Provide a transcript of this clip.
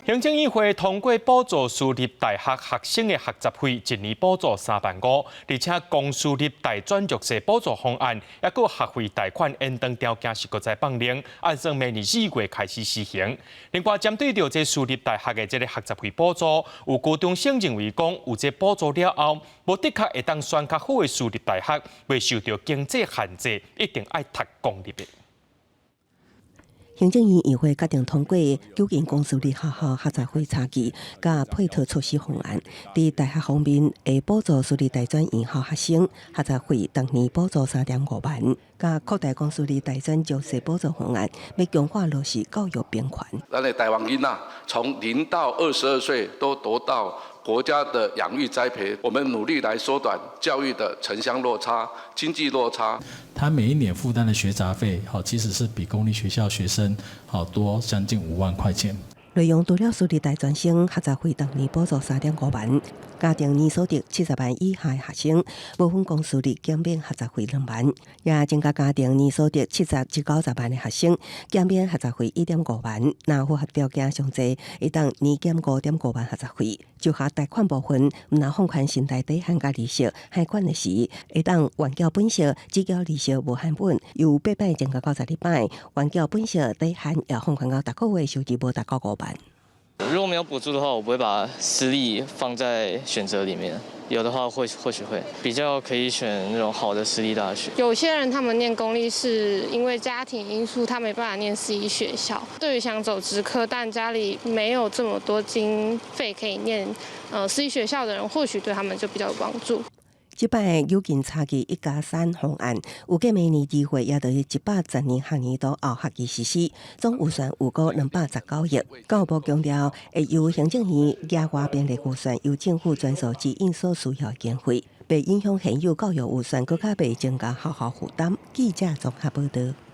行政议会通过补助私立大学学生的学习费，一年补助3.5万，而且公私立大专弱势补助方案，也个学费贷款延长条件是搁再放领，按算明年4月开始施行。另外，针对着这私立大学的这个学习费补助，有高中生认为讲，有这补助了后，无的确会当选较好的私立大学，未受到经济限制，一定爱读公立的。行政院议会决定通过纠正公私立学校学习费差距甲配套措施方案。伫大学方面，会补助私立大专院校学生学习费当年补助3.5万，甲扩大公私立大专弱势补助方案，要强化落实教育平权。咱的台湾囡仔从0到22岁都得到国家的养育栽培，我们努力来缩短教育的城乡落差、经济落差。他每一年负担的学杂费，其实是比公立学校学生多将近5万块钱。内容除了私立大专生学习费当年补助3.5万，家庭年所得70万以下的学生，部分公私立减免学习费2万，也增加家庭年所得70至90万的学生减免学习费1.5万，若符合条件上侪，会当年减5.5万学习费。就学贷款部分，毋若放宽信贷底限加利息，贷款的时会当原缴本息，只缴利息无限本，由8摆增加到12摆，原缴本息底限也放宽到逐个月收入无达到5万。如果没有补助的话，我不会把私立放在选择里面。有的话或许会比较可以选那种好的私立大学。有些人他们念公立是因为家庭因素，他没办法念私立学校。对于想走职科但家里没有这么多经费可以念私立学校的人，或许对他们就比较有帮助。即摆有近差距1+3方案，预计明年2月也就是112学年度后学期实施，总预算有过219亿。教育部强调，会由行政院额外编列预算，由政府专属指引所需要的经费，被影响现有教育预算，更加被增加学校负担。记者综合报道。